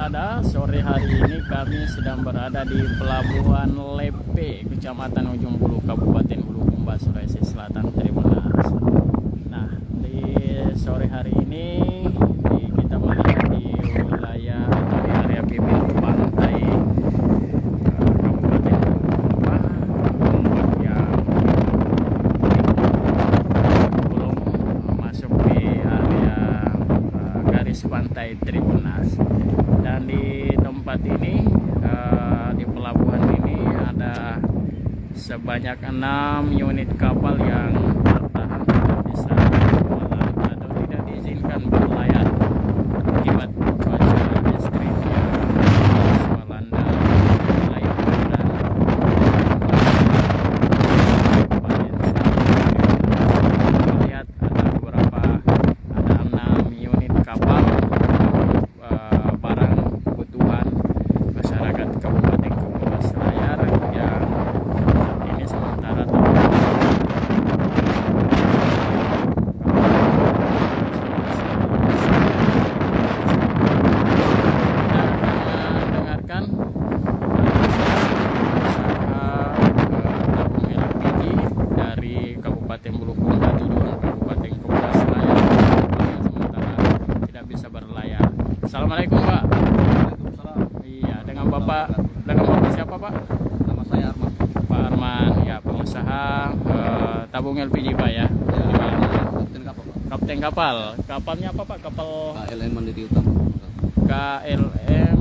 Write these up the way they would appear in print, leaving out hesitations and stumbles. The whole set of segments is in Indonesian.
Berada sore hari ini kami sedang berada di Pelabuhan Lepe, Kecamatan Ujung Bulu, Kabupaten Bulukumba, Sulawesi Selatan, Trimonas. Nah, di sore hari ini kita melihat di wilayah atau di area bibir pantai Kabupaten Bulukumba yang belum masuk di area garis pantai Trimonas. Dan di tempat ini, di pelabuhan ini ada sebanyak 6 unit kapal yang tertahan tidak bisa berlayar atau tidak diizinkan berlayar akibat cuaca ekstrim yang melanda wilayah dan lihat ada beberapa, ada 6 unit kapal barang kebutuhan masyarakat Kabupaten Kepulauan Selayar yang saat ini sementara dengarkan tabung LPG dari Kabupaten Bulukumba tujuan Kabupaten Kepulauan Selayar yang sementara tidak bisa berlayar. Assalamualaikum Pak. Waalaikumsalam. Iya, dengan Bapak siapa Pak? Nama saya Arman. Pak Arman, ya, pengusaha tabung LPG Pak ya. Kapten kapal, Pak. Kapten kapal. Kapalnya apa Pak? Kapal KLM Mandiri Utama. KLM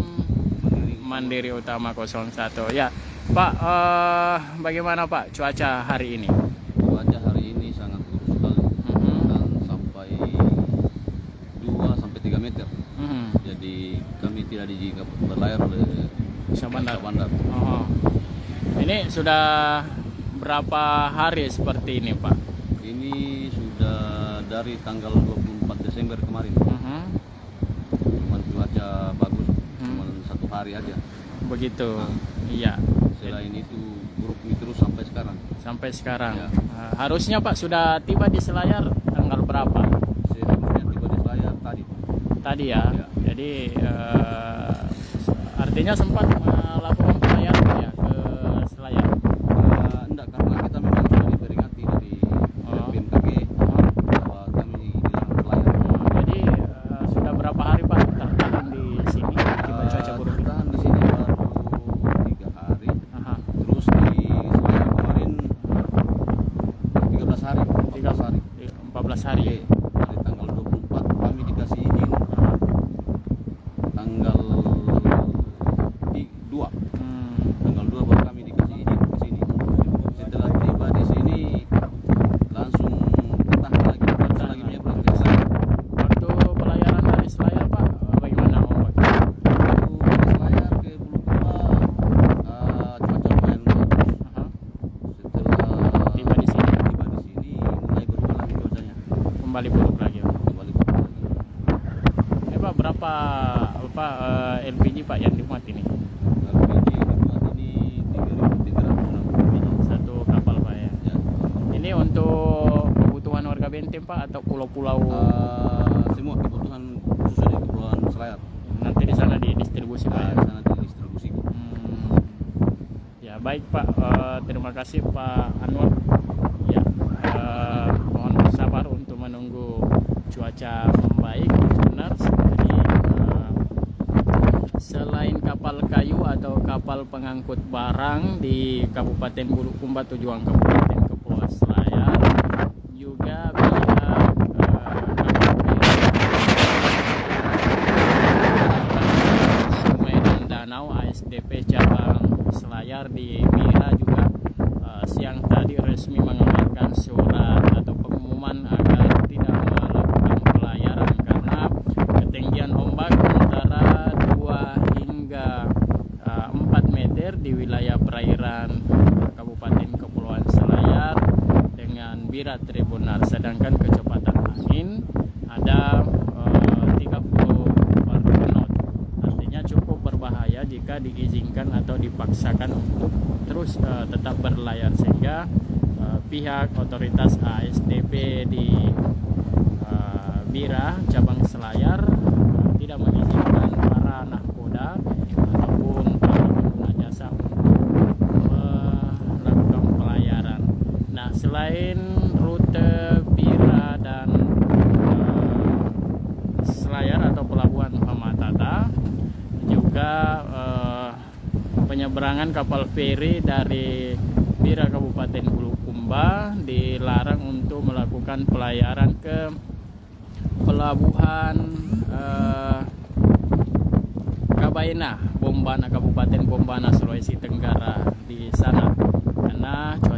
Mandiri Utama 01. Ya, Pak, bagaimana Pak cuaca hari ini? Cuaca hari ini sangat buruk sekali dan sampai 2 sampai 3 meter. Jadi kami tidak diizinkan berlayar oleh bandar. Oh. Ini sudah berapa hari seperti ini Pak? Ini sudah dari tanggal 24 Desember kemarin. Cuman cuaca bagus, cuman 1 hari aja. Begitu. Nah, iya. Selain itu buruk terus sampai sekarang. Sampai sekarang. Ya. Harusnya Pak sudah tiba di Selayar tanggal berapa? Seharusnya tiba di Selayar tadi, Pak. Tadi ya. Ya. Jadi artinya sempat melakukan pelayaran ya ke Selayar. Enggak, karena kita memang sudah diperingati dari BMKG bahwa kami dilarang berlayar. Jadi sudah berapa hari Pak tertahan di sini akibat cuaca buruk? Bertahan di sini baru 3 hari. Aha. Terus di Selayar kemarin 13 hari. 14 hari. 14 hari. Oke, dari tanggal 24 kami dikasih izin tanggal 2. Tanggal 2 baru kami dikasih izin ke sini. Setelah tiba di sini langsung bertahan lagi menyeberang ke Selayar. Waktu pelayaran dari Selayar Pak, bagaimana ombak? Waktu Selayar ke Bulukumba cuaca lumayan bagus. Aha. Setelah Tiba di sini mulai berubah lagi cuacanya. kembali buruk lagi. Kembali buruk lagi. Pak, berapa LPG Pak yang dimuat ini? LPG dimuat ini 3.360 biji. Satu kapal Pak ya. Ya. Ini untuk kebutuhan warga Benteng Pak atau pulau-pulau Semua kebutuhan khususnya di Kepulauan Selayar. nanti di sana didistribusi Pak ya? Di sana didistribusi. Ya baik Pak, terima kasih Pak Anwar. Ya, mohon bersabar untuk menunggu cuaca membaik. Benar, jadi selain kapal kayu atau kapal pengangkut barang di Kabupaten Bulukumba tujuan Kabupaten Kepulauan Selayar, juga pihak Sungai dan Danau ASDP cabang Selayar di Mira juga siang tadi resmi mengeluarkan surat atau pengumuman agar tidak melakukan pelayaran karena ketinggian ombak antara 2 hingga 4 meter di wilayah perairan Kabupaten Kepulauan Selayar dengan Bira Tribunal, sedangkan kecepatan angin ada 30 knot. Artinya cukup berbahaya jika diizinkan atau dipaksakan untuk terus tetap berlayar, sehingga pihak otoritas ASDP di Bira cabang Selayar tidak mengizinkan para nahkoda ada ataupun para pengguna jasa untuk melakukan pelayaran. Nah, selain rute Bira dan Selayar atau Pelabuhan Muhammad Hatta, juga penyeberangan kapal feri dari Bira Kabupaten Bulukumba dilarang untuk melakukan pelayaran ke Pelabuhan Kabaina, Bombana, Kabupaten Bombana, Sulawesi Tenggara di sana karena cuaca